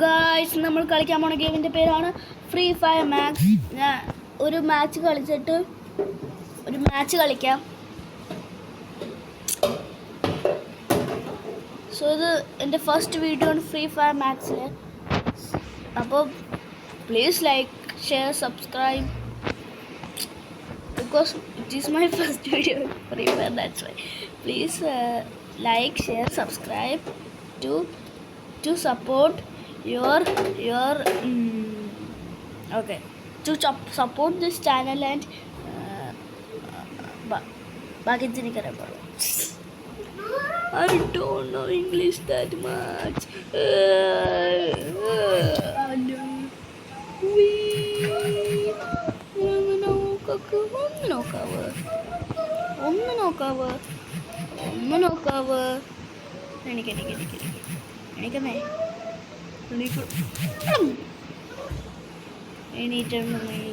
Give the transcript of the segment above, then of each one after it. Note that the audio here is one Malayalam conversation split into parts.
ഗായ്സ്, നമ്മൾ കളിക്കാൻ പോണ ഗെയിമിൻ്റെ പേരാണ് ഫ്രീ ഫയർ മാക്സ്. ഞാൻ ഒരു മാച്ച് കളിക്കാം. സോ ഇത് എൻ്റെ ഫസ്റ്റ് വീഡിയോ ആണ് ഫ്രീ ഫയർ മാക്സിൽ. അപ്പോൾ please like, share, subscribe because it is my first video in free fire, that's why. Please like, share, subscribe to support your okay, to support this channel and baaki jini kare paro. I don't know English that much. ഒന്ന് നോക്കാവ് എണീക്കണേ.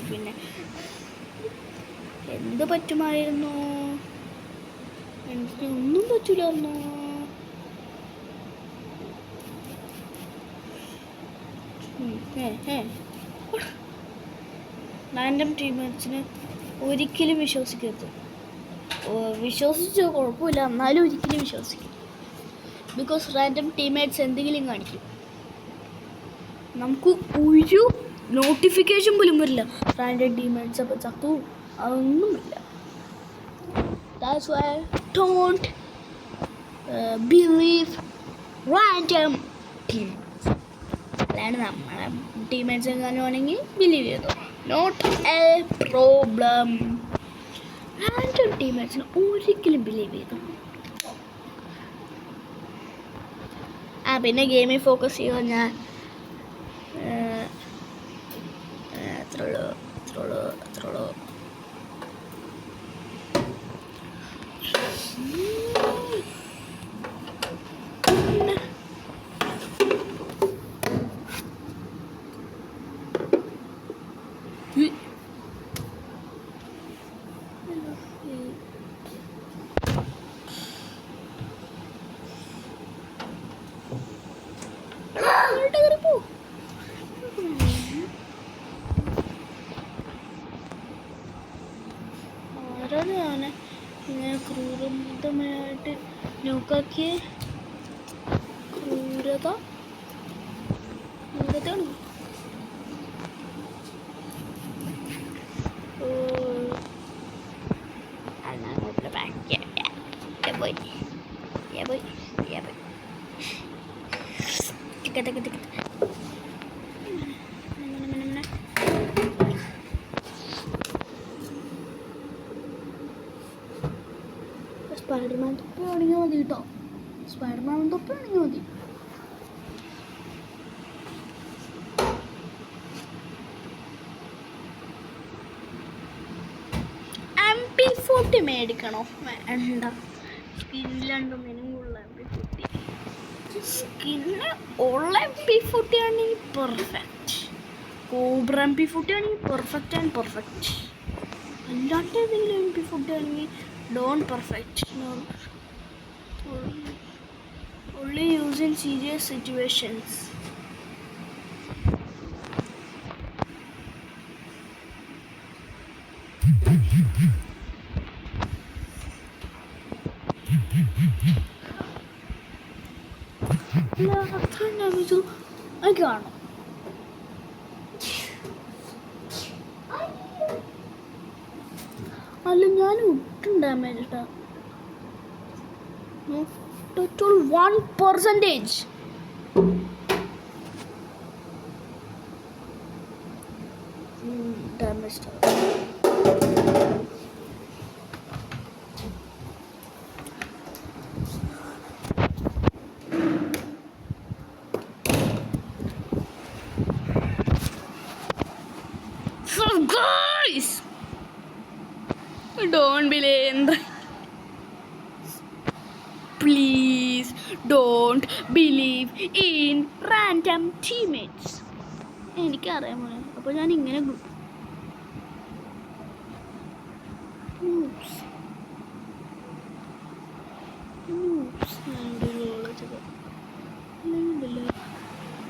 പിന്നെ എന്ത് പറ്റുമായിരുന്നു? എനിക്ക് ഒന്നും പറ്റില്ലായിരുന്നു. റാൻഡം ടീമേറ്റ്സിന് ഒരിക്കലും വിശ്വസിക്കരുത്. വിശ്വസിച്ചോ കുഴപ്പമില്ല, എന്നാലും ഒരിക്കലും വിശ്വസിക്കും. ബിക്കോസ് റാൻഡം ടീമേറ്റ്സ് എന്തെങ്കിലും കാണിക്കും. നമുക്ക് ഒരു നോട്ടിഫിക്കേഷൻ പോലും വരില്ല. റാൻഡം ടീമേറ്റ്സ് അപ്പോൾ ചത്തു അതൊന്നുമില്ല. That's why don't believe random teammates. അല്ലാണ്ട് നമ്മളെ ടീമേറ്റ്സ് എങ്ങാനുവാണെങ്കിൽ ബിലീവ് ചെയ്തു. Not a problem. റാൻഡം ടീമേറ്റ്സിന് ഒരിക്കലും ബിലീവ് ചെയ്തു. പിന്നെ ഗെയിമിൽ ഫോക്കസ് ചെയ്യുക. ഞാൻ അത്രയുള്ളൂ. ആരാണ് ഇങ്ങനെ ക്രൂരമായിട്ട് നോക്കാക്കിയ ക്രൂരതയാണ്. സ്പൈഡർമാൻ തൊപ്പി ആണെങ്കിൽ മതി കേട്ടോ. സ്പൈഡർമാൻ തൊപ്പി ആണെങ്കിൽ മതി. MP40 മേടിക്കണോ? വേണ്ട. സ്കിന്നിലൊന്നും ഉള്ള MP40. സ്കിന്ന് ഉള്ള MP40 ആണെങ്കിൽ പെർഫെക്റ്റ്. കോബ്ര MP40 ആണെങ്കിൽ പെർഫെക്റ്റ് ആൻഡ് പെർഫെക്റ്റ്. അല്ലാണ്ട് ഏതെങ്കിലും MP40 ആണെങ്കിൽ don't perfect. No, only use in serious situations. I can't. അല്ല, ഞാൻ ഒട്ടും ഡാമേജ് ഇട്ടാ. Total 1% damage. So guys, don't believe. Please don't believe in random teammates. എനിക്കറിയാൻ പോലെ. അപ്പോൾ ഞാൻ ഇങ്ങനെ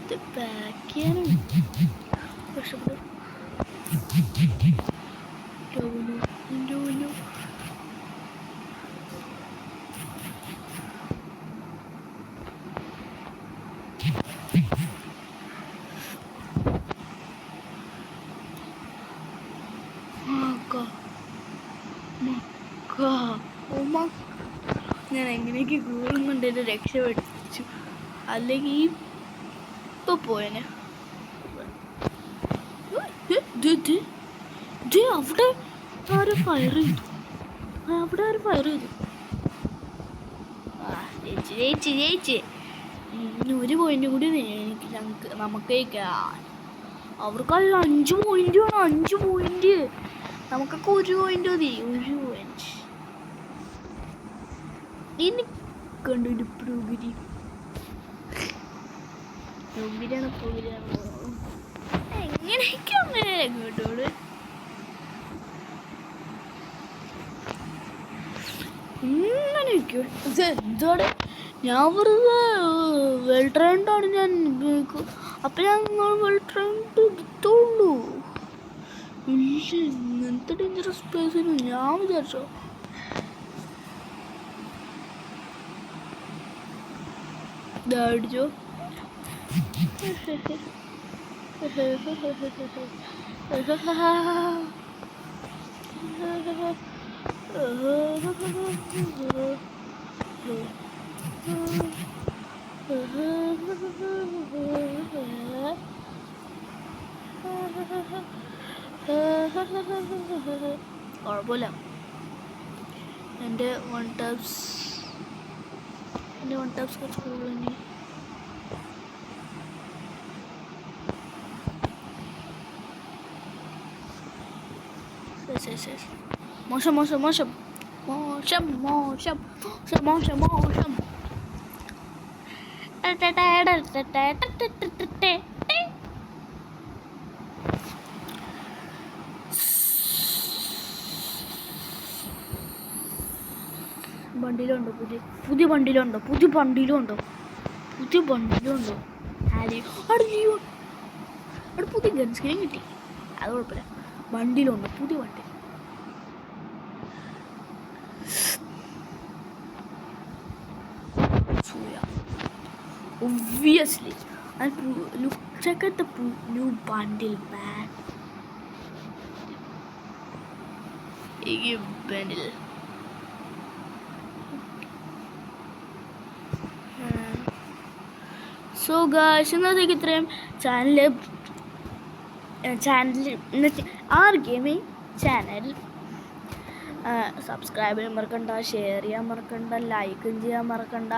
ഇത് പാക്ക് ചെയ്യാനാണ് കഷ്ടപ്പെട്ടു. ഞാൻ എങ്ങനെയൊക്കെ ഗൂഗിളുന്നുണ്ട് എന്നെ രക്ഷപ്പെടുത്തിച്ചു, അല്ലെങ്കിൽ ഇപ്പൊ പോയനെ. അവിടെ ആരും ഫയർ ചെയ്തു, അവിടെ ആരും ഫയർ ചെയ്തു. ജയിച്ച് ഒരു പോയിന്റ് കൂടി നമുക്ക് ജയിക്കാം. അവർക്കല്ല 5 പോയിന്റ് വേണം, 5 പോയിന്റ്. നമുക്കൊക്കെ 1 പോയിന്റ് മതി, 1 പോയിന്റ്. എനിക്കുണ്ടൊരു പ്രോഗ്രാം എങ്ങനെയൊക്കെ അങ്ങനെ കേട്ടോട്. ഇങ്ങനെയൊക്കെ എന്തോടെ ഞാൻ വെറുതെ വെൽ ട്രെയിൻഡാണ് ഞാൻ ഉപയോഗിക്കും. അപ്പം ഞാൻ വെൽ ട്രെയിൻഡ് എടുത്തോളൂ. ഇല്ല ഇങ്ങനത്തെ ഡേഞ്ചറസ് പ്ലേസിന് ഞാൻ വിചാരിച്ചോ. ഇതടിച്ചോ കുഴപ്പമില്ല. എൻ്റെ വൺ ടാപ്സ് കുറച്ച് കൂടുതൽ തന്നെ. മോശം ബണ്ടിലുണ്ടോ? പുതിയ ബണ്ടിലുണ്ടോ? അവിടെ പുതിയ ഗൺ സ്ക്രീൻ കിട്ടി, അത് കുഴപ്പമില്ല. ബണ്ടിലുണ്ടോ? പുതിയ ബണ്ടിൽ. Obviously, look, check out the new bundle, man. A bundle. So guys, ഇന്നത്തേക്ക് ഇത്രയും. ആർ ഗെയിമിംഗ് ചാനൽ സബ്സ്ക്രൈബ് ചെയ്യാൻ മറക്കണ്ട, ഷെയർ ചെയ്യാൻ മറക്കണ്ട, ലൈക്കും ചെയ്യാൻ മറക്കണ്ട.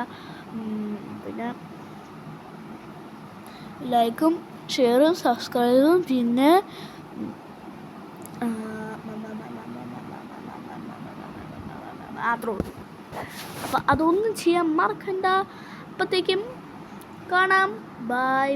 പിന്നെ ലൈക്കും ഷെയറും സബ്സ്ക്രൈബും പിന്നെ മാത്രമേ ഉള്ളൂ. അപ്പം അതൊന്നും ചെയ്യാൻ മറക്കണ്ട. അപ്പോഴത്തേക്കും കാണാം. ബൈ.